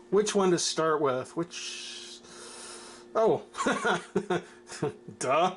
Which one to start with? Which... Oh. Duh.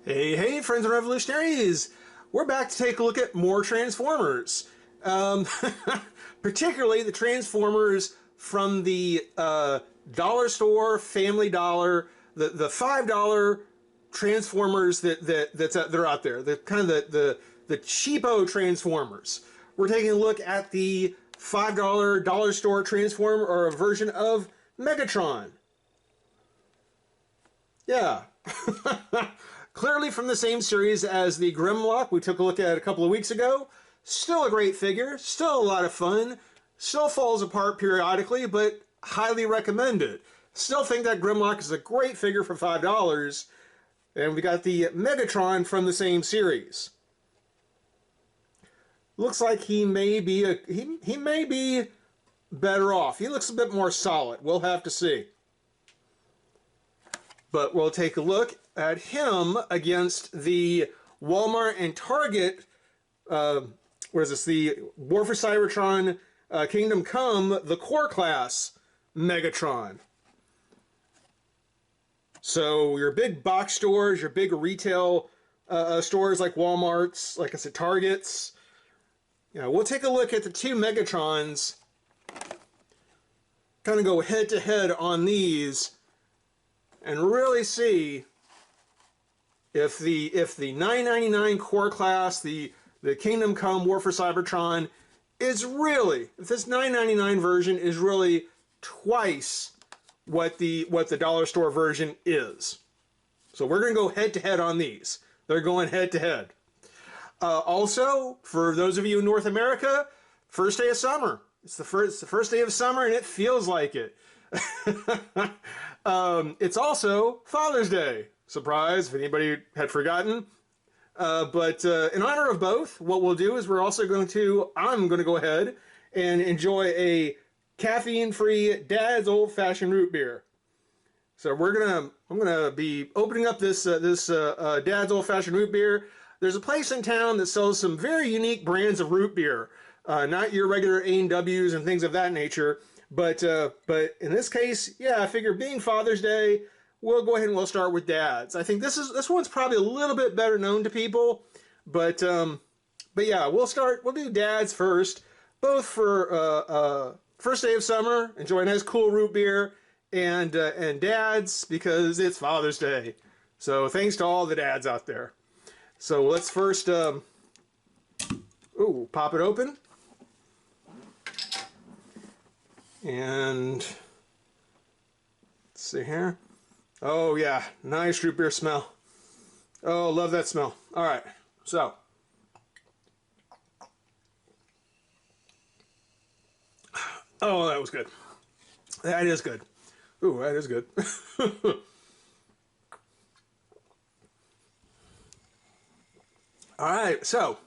Hey, hey, friends and revolutionaries! We're back to take a look at more Transformers. Particularly the Transformers from the dollar store, Family Dollar, the $5 Transformers they're out there. The kind of the cheapo Transformers. We're taking a look at the $5 dollar store Transformer, or a version of Megatron. Yeah. Clearly from the same series as the Grimlock we took a look at a couple of weeks ago. Still a great figure, still a lot of fun, still falls apart periodically, but highly recommended. Still think that Grimlock is a great figure for $5. And we got the Megatron from the same series. Looks like he may be he may be better off. He looks a bit more solid. We'll have to see. But we'll take a look at him against the Walmart and Target, what is this, the War for Cybertron Kingdom Come, the core class Megatron. So your big box stores, your big retail stores like Walmart's, like I said, Target's. We'll take a look at the two Megatrons, kind of go head to head on these, and really see if the $9.99 core class, the Kingdom Come War for Cybertron, is really, if this $9.99 version is really twice what the dollar store version is. So we're going to go head to head on these. They're going head to head. Also, for those of you in North America, first day of summer. It's the first day of summer, and it feels like it. It's also Father's Day. Surprise, if anybody had forgotten. But in honor of both, what we'll do is I'm going to go ahead and enjoy a caffeine-free Dad's Old-Fashioned Root Beer. So I'm gonna be opening up this Dad's Old-Fashioned Root Beer. There's a place in town that sells some very unique brands of root beer. Not your regular A&Ws and things of that nature. But in this case, yeah, I figure being Father's Day, we'll go ahead and we'll start with Dad's. I think this one's probably a little bit better known to people, but yeah, we'll do Dad's first, both for first day of summer, enjoy a nice cool root beer, and Dad's because it's Father's Day. So thanks to all the dads out there. So let's first pop it open. And let's see here. Oh yeah, nice root beer smell. Oh, love that smell. All right, so oh, that was good. That is good. Ooh, that is good. All right, so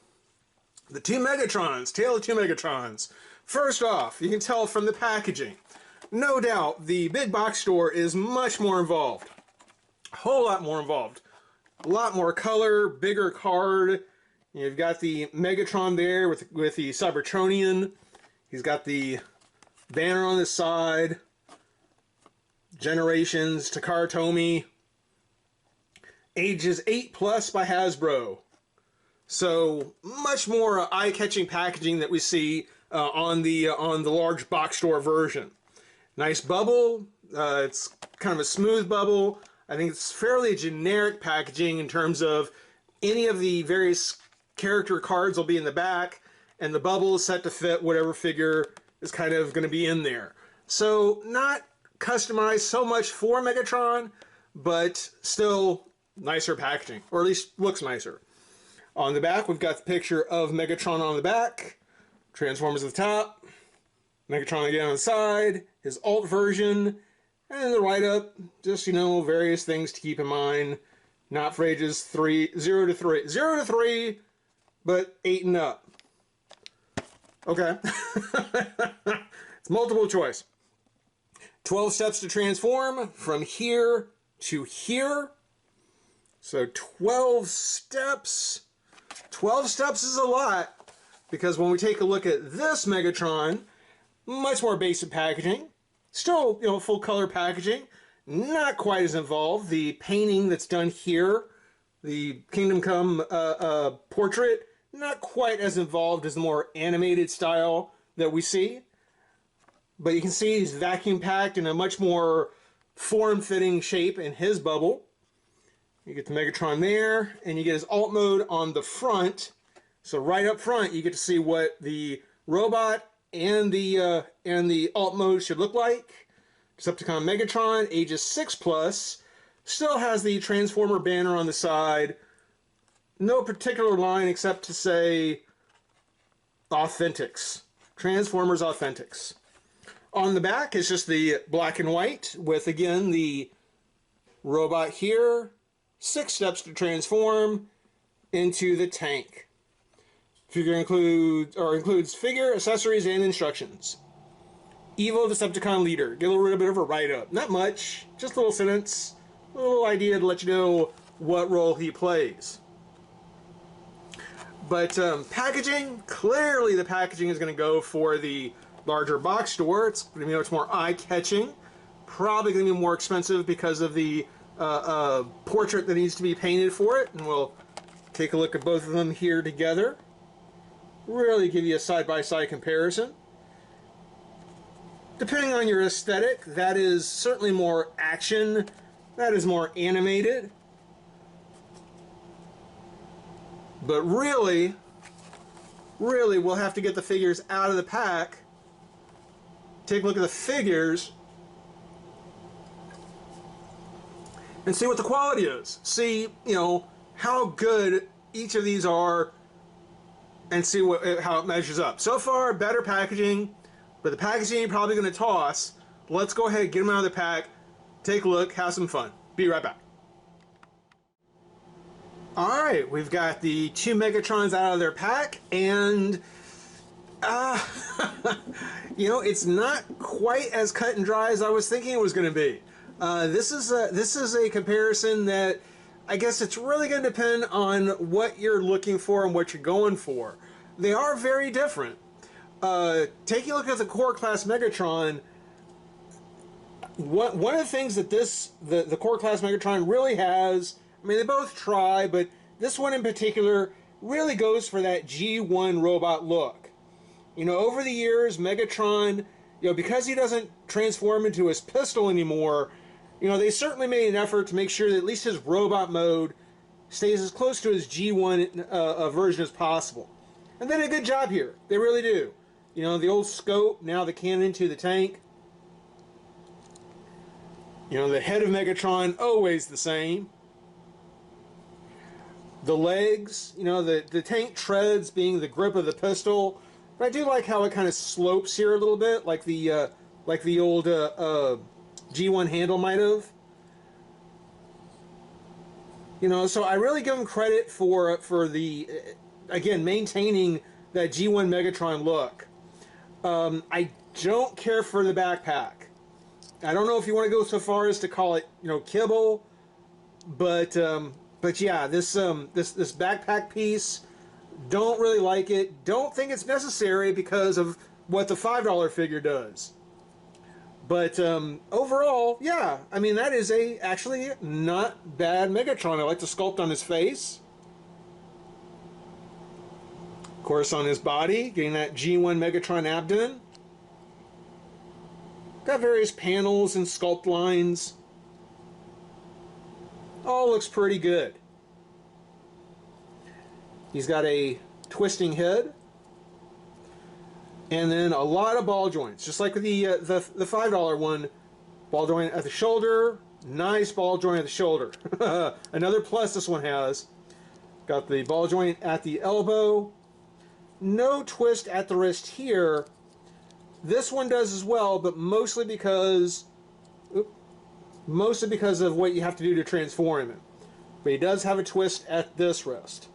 the two Megatrons, Tale of Two Megatrons. First off, you can tell from the packaging. No doubt, the big box store is much more involved. A whole lot more involved. A lot more color, bigger card. You've got the Megatron there with the Cybertronian. He's got the banner on the side. Generations, Takara Tomy. Ages 8+ by Hasbro. So much more eye-catching packaging that we see on the large box store version. Nice bubble. It's kind of a smooth bubble. I think it's fairly generic packaging in terms of any of the various character cards will be in the back, and the bubble is set to fit whatever figure is kind of going to be in there. So not customized so much for Megatron, but still nicer packaging, or at least looks nicer. On the back, we've got the picture of Megatron on the back, Transformers at the top, Megatron again on the side, his alt version, and the write-up, just, you know, various things to keep in mind. Not for ages 0 to 3. 0 to 3, but 8 and up. Okay. It's multiple choice. 12 steps to transform from here to here. So 12 steps. 12 steps is a lot, because when we take a look at this Megatron, much more basic packaging. Still, you know, full color packaging. Not quite as involved. The painting that's done here, the Kingdom Come portrait, not quite as involved as the more animated style that we see. But you can see he's vacuum packed in a much more form-fitting shape in his bubble. You get the Megatron there, and you get his alt mode on the front. So right up front, you get to see what the robot and the alt mode should look like. Decepticon Megatron, ages 6+, still has the Transformer banner on the side. No particular line except to say Authentics. Transformers Authentics. On the back is just the black and white with, again, the robot here. 6 steps to transform into the tank. Figure includes figure, accessories, and instructions. Evil Decepticon leader. Get a little bit of a write-up. Not much, just a little sentence, a little idea to let you know what role he plays. But packaging, clearly the packaging is going to go for the larger box store. It's going to be much more eye-catching. Probably going to be more expensive because of the portrait that needs to be painted for it. And we'll take a look at both of them here together. Really give you a side-by-side comparison. Depending on your aesthetic, that is certainly more action, that is more animated. But really, we'll have to get the figures out of the pack, take a look at the figures, and see what the quality is. See, you know, how good each of these are, and see how it measures up. So far, better packaging. But the packaging you're probably going to toss. Let's go ahead and get them out of the pack, take a look, have some fun. Be right back. Alright, we've got the 2 Megatrons out of their pack, and you know, it's not quite as cut and dry as I was thinking it was going to be. This is a comparison that I guess it's really going to depend on what you're looking for and what you're going for. They are very different. Taking a look at the Core Class Megatron, one of the things that the Core Class Megatron really has, I mean, they both try, but this one in particular really goes for that G1 robot look. You know, over the years, Megatron, you know, because he doesn't transform into his pistol anymore, you know, they certainly made an effort to make sure that at least his robot mode stays as close to his G1 version as possible. And they did a good job here. They really do. You know, the old scope, now the cannon to the tank. You know, the head of Megatron, always the same. The legs, you know, the tank treads being the grip of the pistol. But I do like how it kind of slopes here a little bit, like the old G1 handle might have. You know, so I really give them credit for the, again, maintaining that G1 Megatron look. I don't care for the backpack. I don't know if you want to go so far as to call it, you know, kibble, but yeah, this backpack piece, don't really like it. Don't think it's necessary because of what the $5 figure does. But overall, yeah, I mean, that is actually not bad Megatron. I like the sculpt on his face. Of course, on his body, getting that G1 Megatron abdomen. Got various panels and sculpt lines. All looks pretty good. He's got a twisting head. And then a lot of ball joints, just like the $5 one. Ball joint at the shoulder, nice ball joint at the shoulder. Another plus this one has. Got the ball joint at the elbow. No twist at the wrist here. This one does as well, but mostly because of what you have to do to transform him. But he does have a twist at this wrist.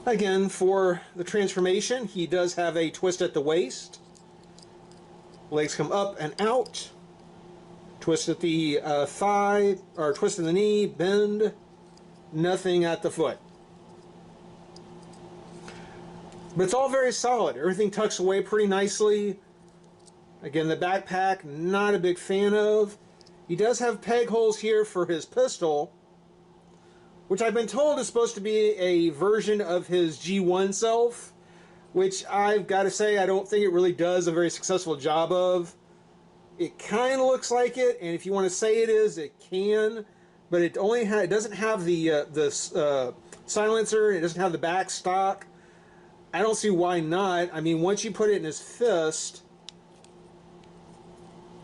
Again, for the transformation, he does have a twist at the waist. Legs come up and out. Twist at the thigh, or twist in the knee, bend. Nothing at the foot. But it's all very solid. Everything tucks away pretty nicely. Again, the backpack, not a big fan of. He does have peg holes here for his pistol, which I've been told is supposed to be a version of his G1 self, which I've got to say I don't think it really does a very successful job of. It kind of looks like it, and if you want to say it is, it can, but it only it doesn't have the silencer. It doesn't have the back stock. I don't see why not. I mean, once you put it in his fist,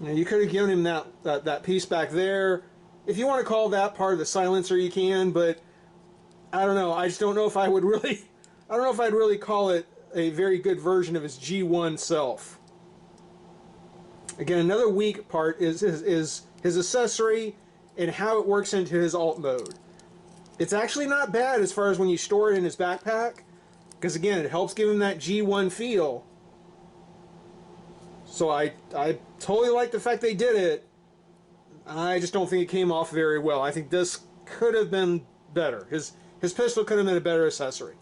you could have given him that piece back there. If you want to call that part of the silencer, you can, but I don't know. I just don't know if I would really, I don't know if I'd really call it a very good version of his G1 self. Again, another weak part is his accessory and how it works into his alt mode. It's actually not bad as far as when you store it in his backpack, because again, it helps give him that G1 feel. So I totally like the fact they did it. I just don't think it came off very well. I think this could have been better. His pistol could have been a better accessory.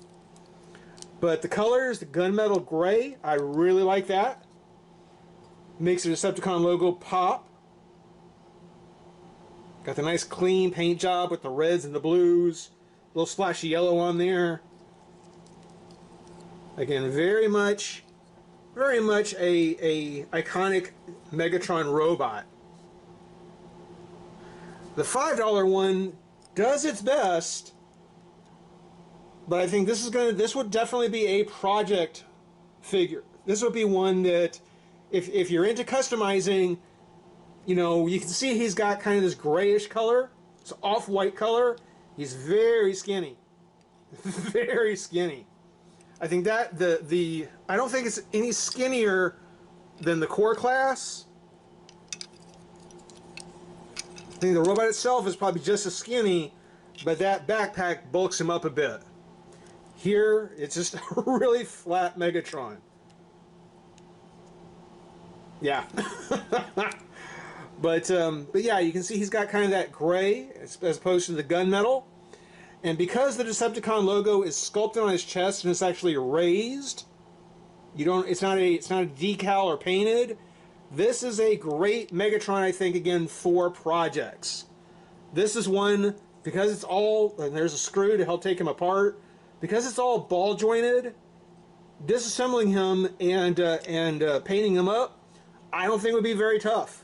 But the colors, the gunmetal gray, I really like that. Makes the Decepticon logo pop. Got the nice clean paint job with the reds and the blues. A little splash of yellow on there. Again, very much a iconic Megatron robot. The $5 one does its best, but I think this would definitely be a project figure. This would be one that if you're into customizing, you know, you can see he's got kind of this grayish color. It's off-white color. He's very skinny. Very skinny. I think that I don't think it's any skinnier than the core class. I think the robot itself is probably just as skinny, but that backpack bulks him up a bit. Here, it's just a really flat Megatron. Yeah. But yeah, you can see he's got kind of that gray as opposed to the gunmetal. And because the Decepticon logo is sculpted on his chest and it's actually raised, it's not a decal or painted. This is a great Megatron, I think, again, for projects. This is one, because it's all, and there's a screw to help take him apart, because it's all ball jointed, disassembling him and painting him up, I don't think would be very tough.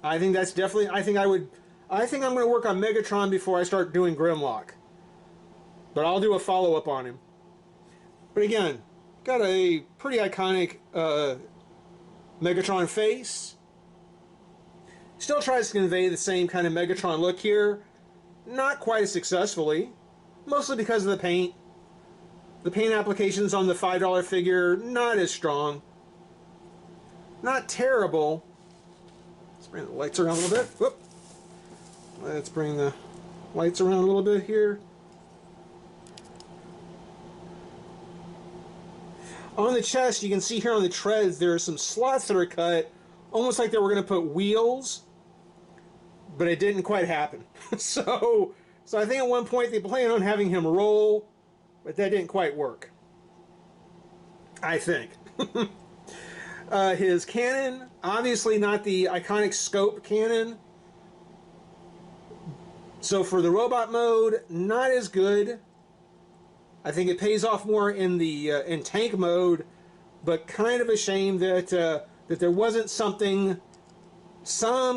I think that's definitely, I think I'm going to work on Megatron before I start doing Grimlock. But I'll do a follow-up on him. But again, got a pretty iconic Megatron face. Still tries to convey the same kind of Megatron look here. Not quite as successfully. Mostly because of the paint. The paint applications on the $5 figure, not as strong. Not terrible. Let's bring the lights around a little bit. Whoop. Let's bring the lights around a little bit here. On the chest, you can see here on the treads, there are some slots that are cut, almost like they were going to put wheels, but it didn't quite happen. So I think at one point they planned on having him roll, but that didn't quite work. I think. His cannon, obviously not the iconic scope cannon. So for the robot mode, not as good. I think it pays off more in the in tank mode, but kind of a shame that that there wasn't some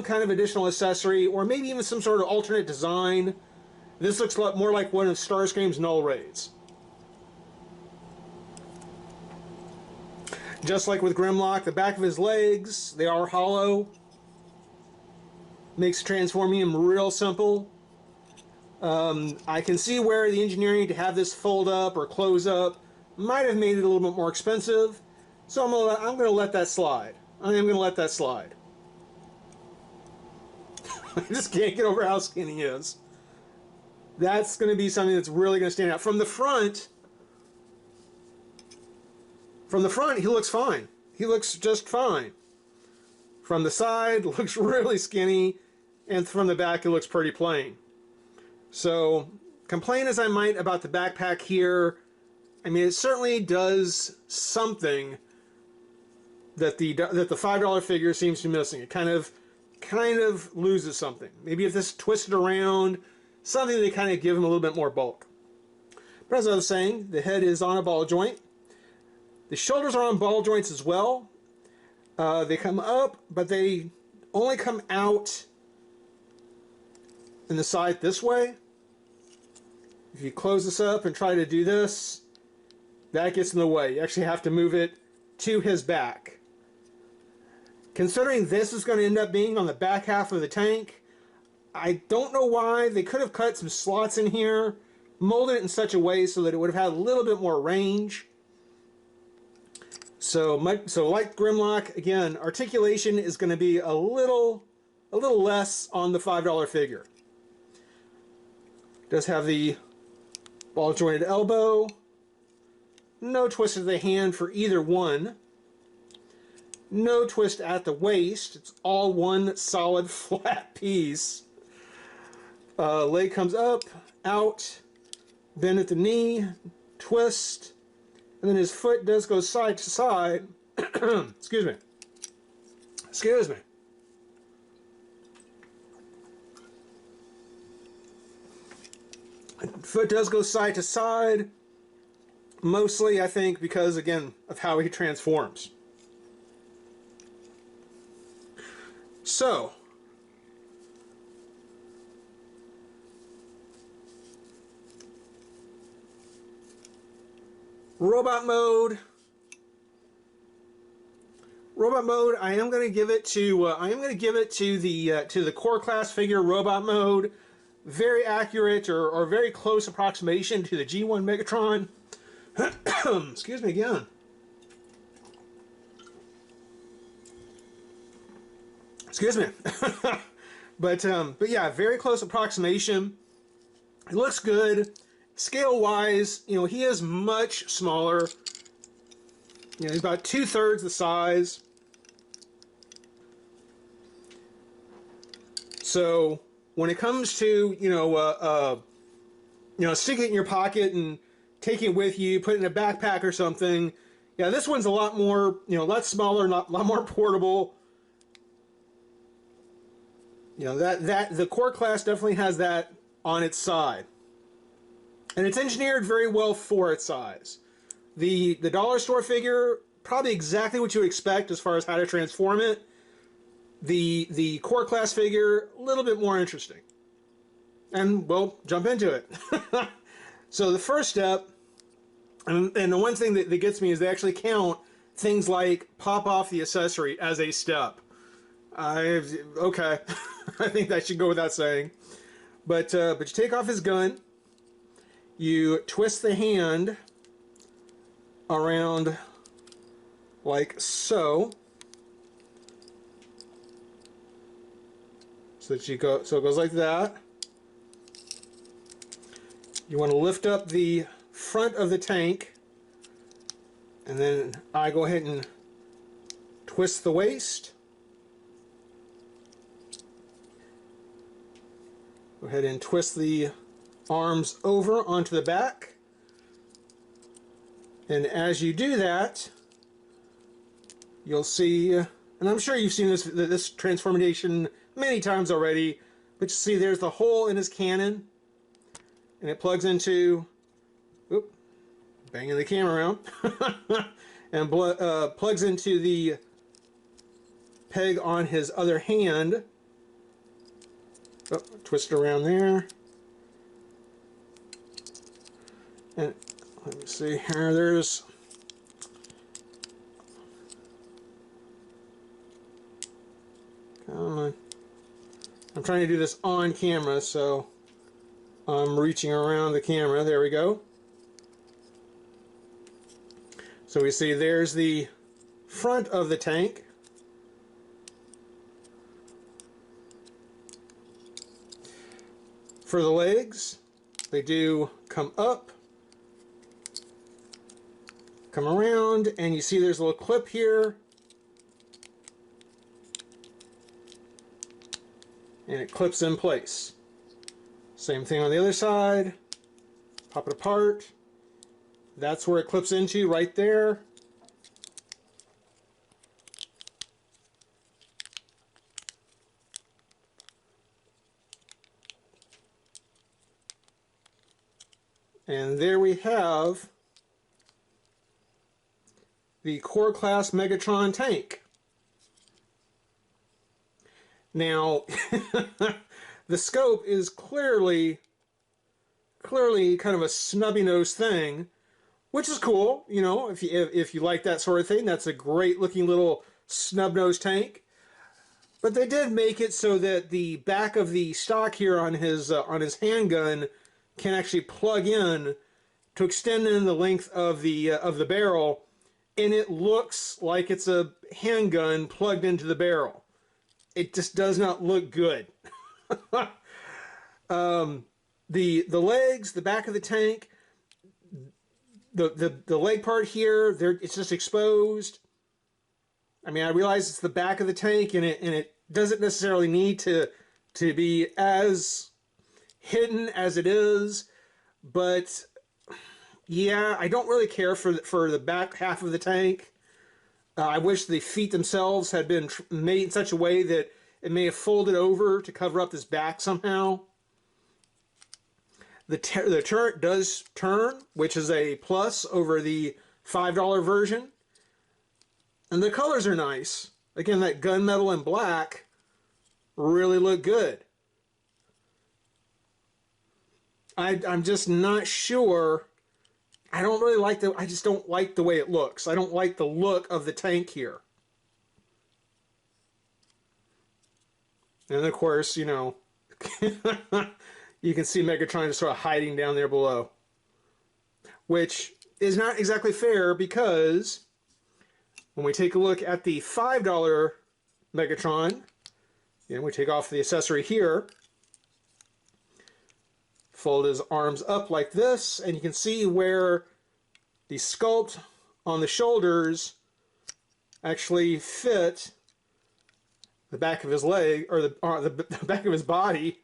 kind of additional accessory, or maybe even some sort of alternate design. This looks a lot more like one of Starscream's null raids. Just like with Grimlock, the back of his legs, they are hollow. Makes transforming him real simple. I can see where the engineering to have this fold up or close up might have made it a little bit more expensive. So I'm gonna let that slide. I am gonna let that slide. I just can't get over how skinny he is. That's gonna be something that's really gonna stand out. From the front, he looks fine. He looks just fine. From the side, looks really skinny, and from the back, it looks pretty plain. So, complain as I might about the backpack here, I mean, it certainly does something that the $5 figure seems to be missing. It kind of loses something. Maybe if this twisted around, something to kind of give him a little bit more bulk. But as I was saying, the head is on a ball joint. The shoulders are on ball joints as well. They come up, but they only come out in the side this way. If you close this up and try to do this, that gets in the way. You actually have to move it to his back. Considering this is going to end up being on the back half of the tank, I don't know why. They could have cut some slots in here, molded it in such a way so that it would have had a little bit more range. So like Grimlock, again, articulation is going to be a little less on the $5 figure. It does have the ball jointed elbow. No twist of the hand for either one. No twist at the waist. It's all one solid flat piece. Leg comes up, out, bend at the knee, twist, and then his foot does go side to side. Excuse me. Excuse me. Foot does go side to side, mostly, I think, because, again, of how he transforms. So, robot mode. Robot mode. I am going to give it to the core class figure robot mode. Very accurate or very close approximation to the G1 Megatron. Excuse me again. Excuse me. But yeah, very close approximation. It looks good. Scale wise, you know, he is much smaller. You know, he's about 2/3 the size. So when it comes to, sticking it in your pocket and taking it with you, put it in a backpack or something, yeah, this one's a lot more, a lot smaller, a lot more portable. You know, that the core class definitely has that on its side. And it's engineered very well for its size. The dollar store figure, probably exactly what you would expect as far as how to transform it. The core class figure, a little bit more interesting. And we'll jump into it. So the first step, and the one thing that gets me is they actually count things like pop off the accessory as a step. Okay, I think that should go without saying. But you take off his gun, you twist the hand around like so. So it goes like that. You want to lift up the front of the tank, and then I go ahead and twist the waist. Go ahead and twist the arms over onto the back. And as you do that, you'll see, and I'm sure you've seen this transformation many times already, but you see there's the hole in his cannon, and it plugs into, banging the camera around, and plugs into the peg on his other hand. Twist it around there. And let me see here, there's come on. I'm trying to do this on camera, so I'm reaching around the camera. There we go. So we see there's the front of the tank. For the legs, they do come up, come around, and you see there's a little clip here. And it clips in place. Same thing on the other side. Pop it apart. That's where it clips into, right there. And there we have the Core Class Megatron tank. Now, the scope is clearly kind of a snubby nose thing, which is cool. You know, if you like that sort of thing, that's a great looking little snub nose tank. But they did make it so that the back of the stock here on his handgun can actually plug in to extend in the length of the barrel, and it looks like it's a handgun plugged into the barrel. It just does not look good. The legs, the back of the tank, the leg part here, it's just exposed. I mean, I realize it's the back of the tank, and it doesn't necessarily need to be as hidden as it is, but yeah, I don't really care for the back half of the tank. I wish the feet themselves had been made in such a way that it may have folded over to cover up this back somehow. The turret does turn, which is a plus over the $5 version. And the colors are nice. Again, that gunmetal and black really look good. I'm just not sure. I just don't like the way it looks. I don't like the look of the tank here. And of course, you know, you can see Megatron just sort of hiding down there below. Which is not exactly fair, because when we take a look at the $5 Megatron, and we take off the accessory here, fold his arms up like this, and you can see where the sculpt on the shoulders actually fit the back of his leg, or the back of his body.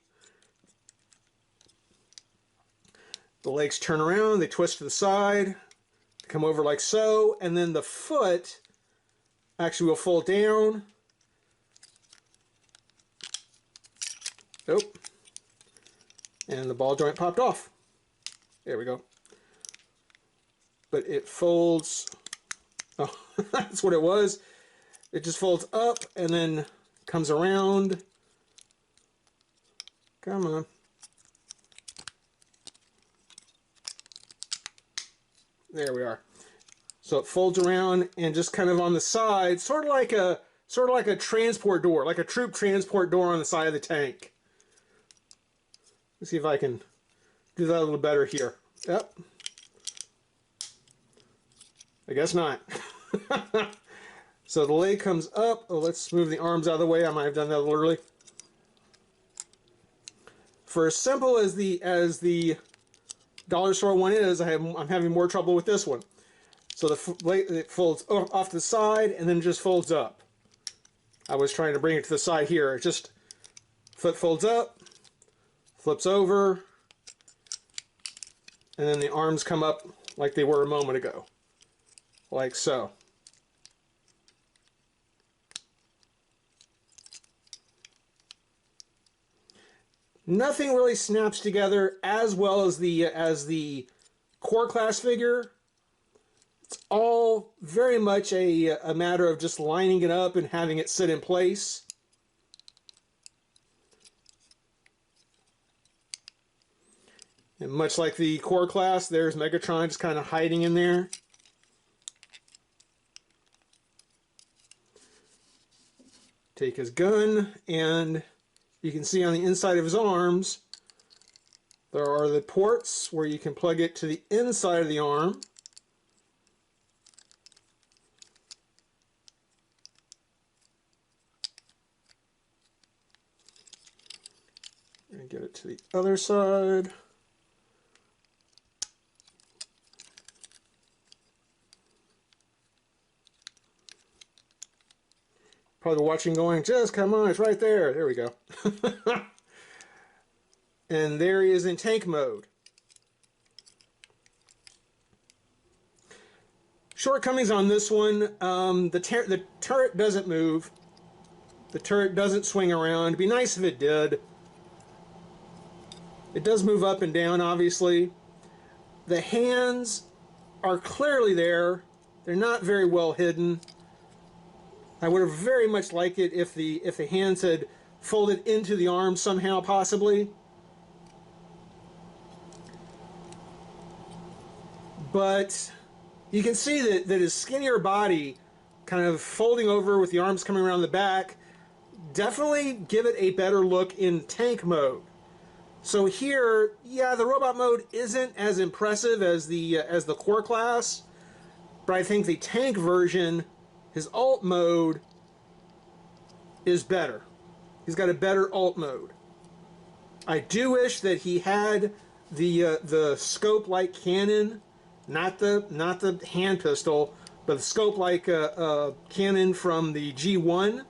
The legs turn around, they twist to the side, come over like so, and then the foot actually will fold down. Nope. And the ball joint popped off. There we go. But it folds. Oh, that's what it was. It just folds up and then comes around. Come on. There we are. So it folds around and just kind of on the side, sort of like a transport door, like a troop transport door on the side of the tank. Let's see if I can do that a little better here. Yep. I guess not. So the leg comes up. Oh, let's move the arms out of the way. I might have done that a little early. For as simple as the dollar store one is, I'm having more trouble with this one. So it folds off to the side and then just folds up. I was trying to bring it to the side here. It just foot folds up, flips over, and then the arms come up like they were a moment ago. Like so. Nothing really snaps together as well as the core class figure. It's all very much a matter of just lining it up and having it sit in place. And much like the core class, there's Megatron just kind of hiding in there. Take his gun, and you can see on the inside of his arms, There are the ports where you can plug it to the inside of the arm. And get it to the other side. Probably watching going, just come on, it's right there. There we go. And there he is in tank mode. Shortcomings on this one, the turret doesn't move. The turret doesn't swing around. It'd be nice if it did. It does move up and down, obviously. The hands are clearly there. They're not very well hidden. I would have very much liked it if the hands had folded into the arm somehow, possibly. But you can see that his skinnier body kind of folding over with the arms coming around the back definitely give it a better look in tank mode. So here, yeah, the robot mode isn't as impressive as the core class, but I think the tank version, his alt mode, is better. He's got a better alt mode. I do wish that he had the scope-like cannon, not the hand pistol, but the scope-like cannon from the G1.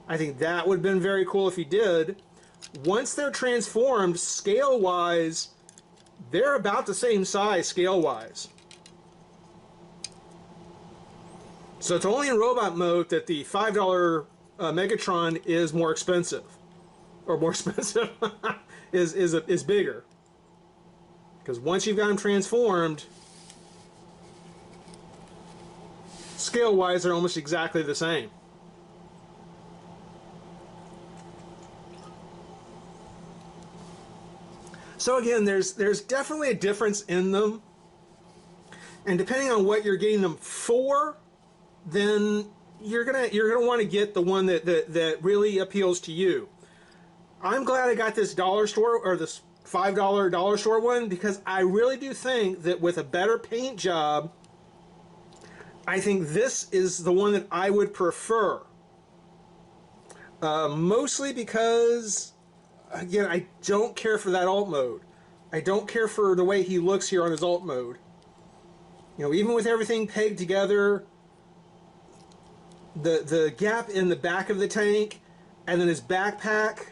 I think that would have been very cool if he did. Once they're transformed, scale-wise, they're about the same size scale-wise. So it's only in robot mode that the $5 Megatron is more expensive. Or more expensive, is bigger. Because once you've got him transformed, scale-wise, they're almost exactly the same. So again, there's definitely a difference in them, and depending on what you're getting them for, then you're gonna want to get the one that really appeals to you. I'm glad I got this dollar store or this $5 dollar store one, because I really do think that with a better paint job, I think this is the one that I would prefer. Mostly because, again, I don't care for that alt mode. I don't care for the way he looks here on his alt mode. You know, even with everything pegged together, the gap in the back of the tank, and then his backpack.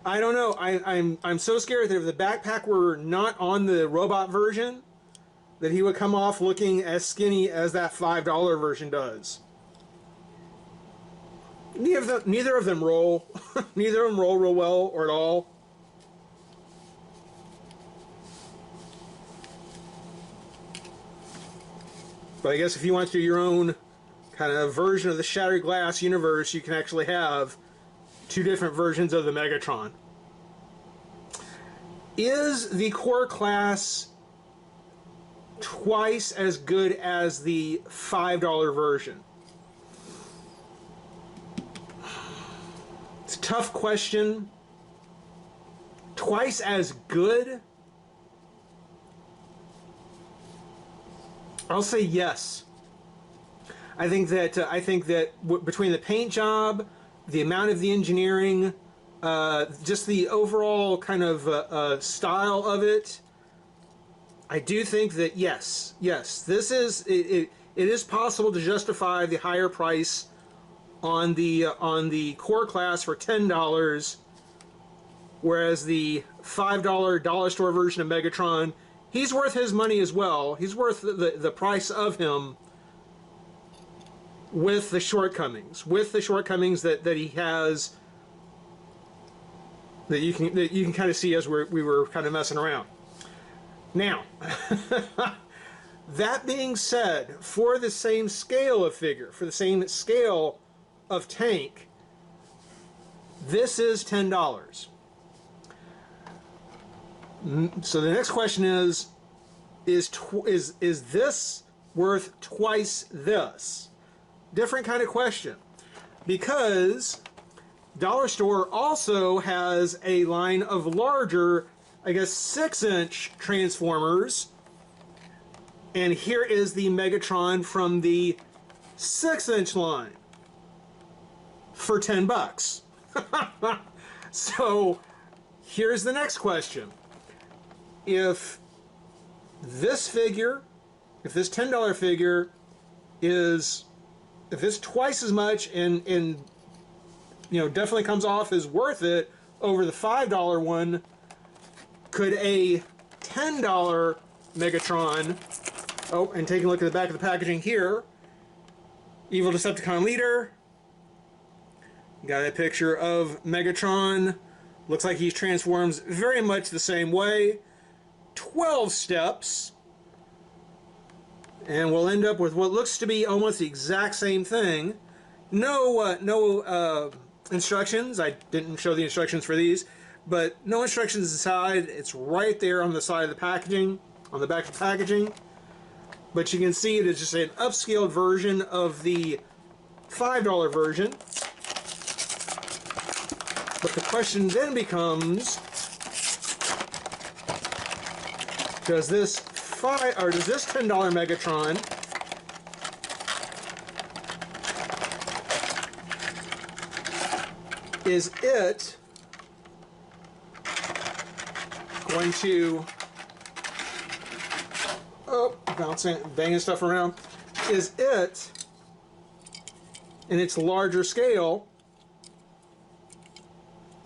I don't know. I'm so scared that if the backpack were not on the robot version, that he would come off looking as skinny as that $5 version does. Neither of them roll. Neither of them roll real well or at all. But I guess if you want to do your own kind of version of the Shattered Glass universe, you can actually have two different versions of the Megatron. Is the core class twice as good as the $5 version? It's a tough question. Twice as good? I'll say yes. I think that between the paint job, the amount of the engineering, just the overall kind of style of it, I do think that yes, this is it is possible to justify the higher price on the core class for $10, whereas the $5 dollar store version of Megatron, he's worth his money as well. He's worth the price of him with the shortcomings, that he has, that you can kind of see as we were kind of messing around. Now, that being said, for the same scale of figure, for the same scale of tank, this is $10. So the next question is this worth twice this? Different kind of question, because Dollar Store also has a line of larger, I guess, 6-inch Transformers. And here is the Megatron from the 6-inch line for 10 bucks. So here's the next question. If this figure, if this $10 figure is, if it's twice as much and you know, definitely comes off as worth it over the $5 one, could a $10 Megatron, oh, and taking a look at the back of the packaging here, Evil Decepticon Leader, got a picture of Megatron, looks like he transforms very much the same way, 12 steps, and we'll end up with what looks to be almost the exact same thing. No instructions. I didn't show the instructions for these, but no instructions inside. It's right there on the side of the packaging, on the back of the packaging. But you can see it is just an upscaled version of the $5 version. But the question then becomes, does this $10 Megatron is it going to, oh, bouncing, banging stuff around, is it in its larger scale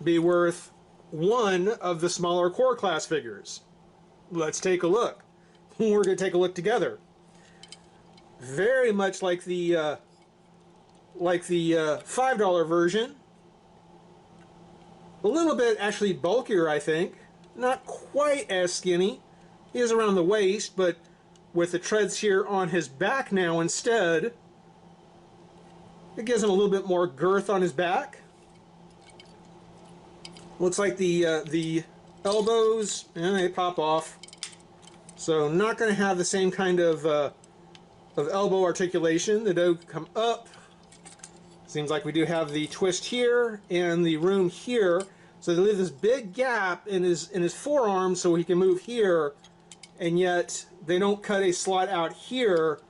be worth one of the smaller core class figures? Let's take a look. We're going to take a look together. Very much like the $5 version. A little bit actually bulkier, I think. Not quite as skinny. He is around the waist, but with the treads here on his back now instead, it gives him a little bit more girth on his back. Looks like the elbows, and they pop off. So not going to have the same kind of elbow articulation. They do come up. Seems like we do have the twist here and the room here. So they leave this big gap in his forearm so he can move here, and yet they don't cut a slot out here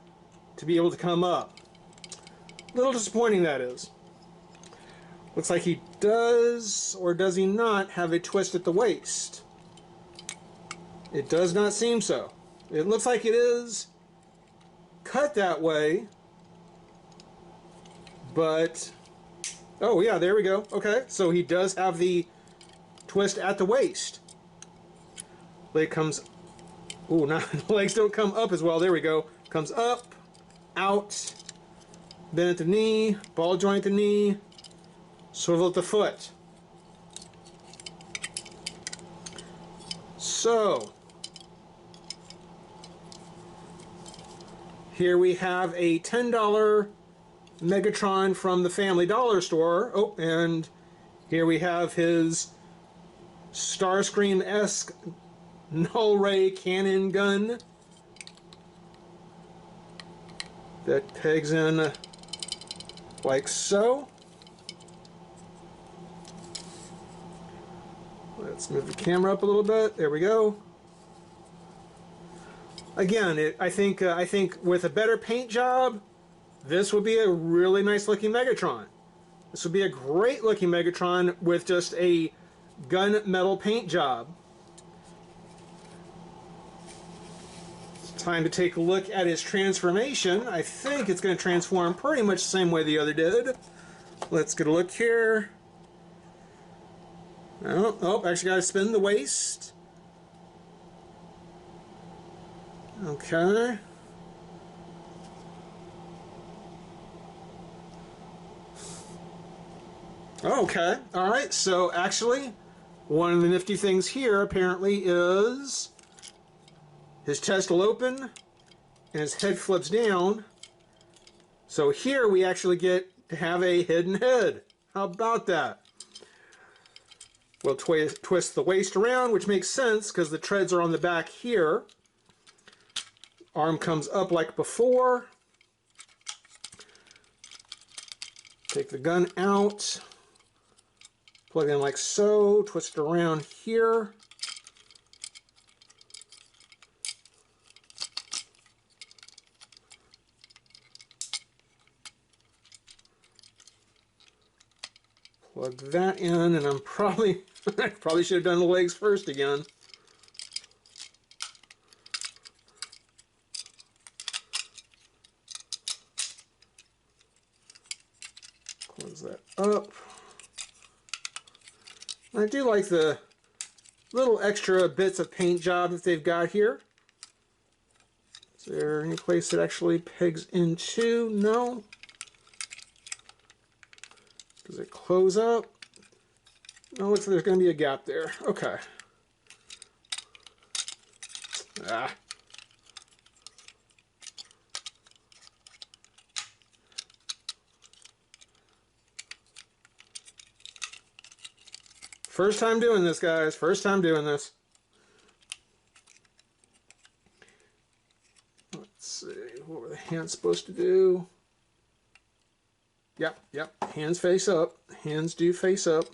to be able to come up. A little disappointing, that is. Looks like he does, or does he not, have a twist at the waist. It does not seem so. It looks like it is cut that way, but, oh yeah, there we go. Okay, so he does have the twist at the waist. Leg comes, ooh, now the legs don't come up as well. There we go. Comes up, out, bend at the knee, ball joint at the knee, swivel at the foot. So, here we have a $10 Megatron from the Family Dollar Store. Oh, and here we have his Starscream-esque null ray cannon gun that pegs in like so. Let's move the camera up a little bit. There we go. Again, I think with a better paint job, this would be a really nice looking Megatron. This would be a great looking Megatron with just a gunmetal paint job. It's time to take a look at his transformation. I think it's going to transform pretty much the same way the other did. Let's get a look here. Oh, actually got to spin the waist. Okay. Okay, alright, so actually, one of the nifty things here apparently is his chest will open and his head flips down. So here we actually get to have a hidden head. How about that? We'll twist the waist around, which makes sense because the treads are on the back here. Arm comes up like before. Take the gun out. Plug it in like so, twist it around here. Plug that in, and I'm probably should have done the legs first again. Close that up. I do like the little extra bits of paint job that they've got here. Is there any place that actually pegs into? No. Does it close up? No, looks like there's going to be a gap there. Okay. Ah. First time doing this, guys. First time doing this. Let's see. What were the hands supposed to do? Yep. Hands face up. Hands do face up.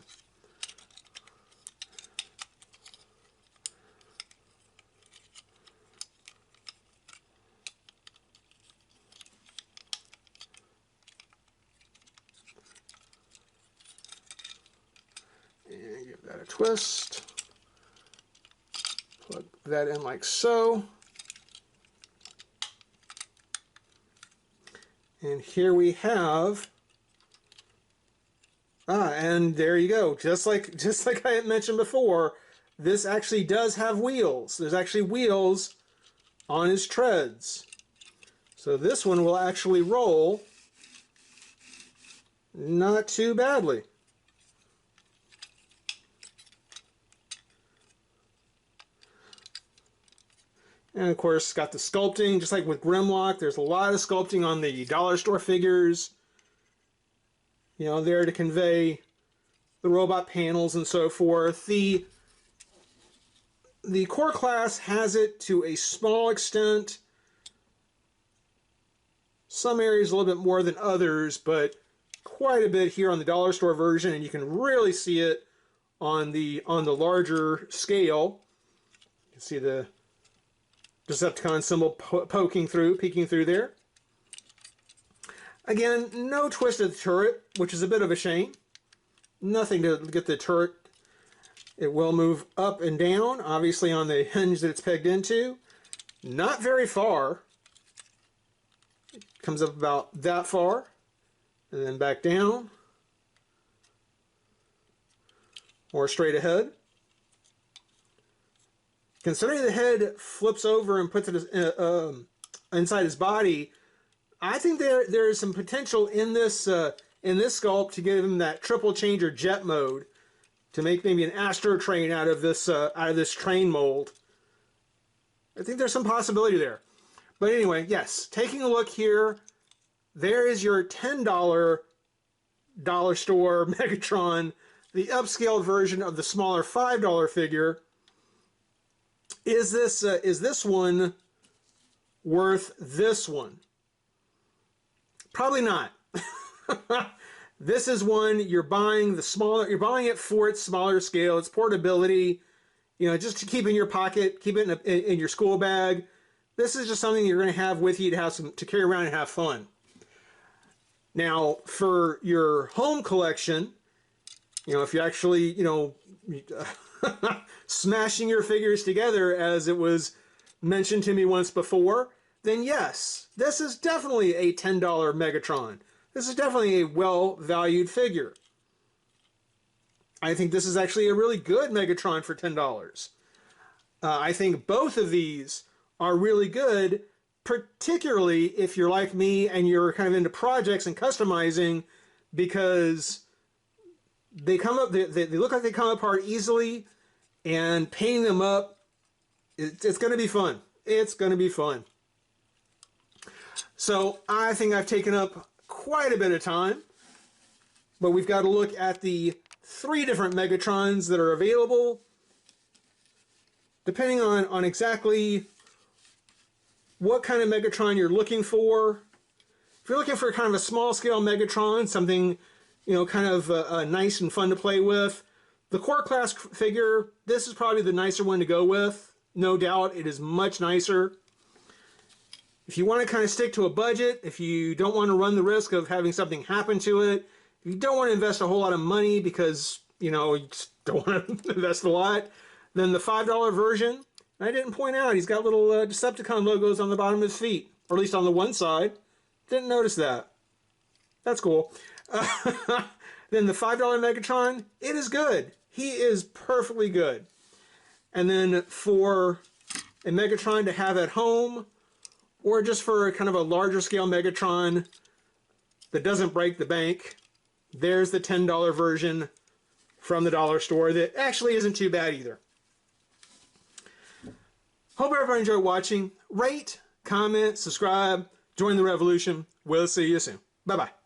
And give that a twist. Plug that in like so. And here we have, and there you go. Just like I had mentioned before, this actually does have wheels. There's actually wheels on his treads. So this one will actually roll not too badly. And of course, got the sculpting, just like with Grimlock. There's a lot of sculpting on the dollar store figures. You know, there to convey the robot panels and so forth. The core class has it to a small extent. Some areas a little bit more than others, but quite a bit here on the dollar store version, and you can really see it on the larger scale. You can see the Decepticon symbol peeking through there. Again, no twisted turret, which is a bit of a shame. Nothing to get the turret. It will move up and down, obviously on the hinge that it's pegged into. Not very far. It comes up about that far, and then back down. Or straight ahead. Considering the head flips over and puts it inside his body, I think there is some potential in this sculpt to give him that triple changer jet mode, to make maybe an Astro train out of this train mold. I think there's some possibility there. But anyway, yes, taking a look here, there is your $10 dollar store Megatron, the upscaled version of the smaller $5 figure. Is this one worth this one? Probably not. This is one you're buying you're buying it for its smaller scale, its portability, you know, just to keep in your pocket, keep it in your school bag. This is just something you're going to have with you to carry around and have fun. Now, for your home collection, you know, if you actually, you know, smashing your figures together, as it was mentioned to me once before, then yes, this is definitely a $10 Megatron. This is definitely a well-valued figure. I think this is actually a really good Megatron for $10. I think both of these are really good, particularly if you're like me and you're kind of into projects and customizing, because they look like they come apart easily, and painting them up, it's going to be fun. It's going to be fun. So I think I've taken up quite a bit of time, but we've got to look at the 3 different Megatrons that are available, depending on exactly what kind of Megatron you're looking for. If you're looking for kind of a small scale Megatron, something, you know, kind of nice and fun to play with, The core class figure, this is probably the nicer one to go with. No doubt, it is much nicer. If you want to kind of stick to a budget, if you don't want to run the risk of having something happen to it, if you don't want to invest a whole lot of money because, you know, you just don't want to invest a lot, then the $5 version, I didn't point out, he's got little Decepticon logos on the bottom of his feet, or at least on the one side. Didn't notice that. That's cool. Then the $5 Megatron, it is good. He is perfectly good. And then for a Megatron to have at home, or just for kind of a larger scale Megatron that doesn't break the bank, there's the $10 version from the dollar store that actually isn't too bad either. Hope everybody enjoyed watching. Rate, comment, subscribe, join the revolution. We'll see you soon. Bye-bye.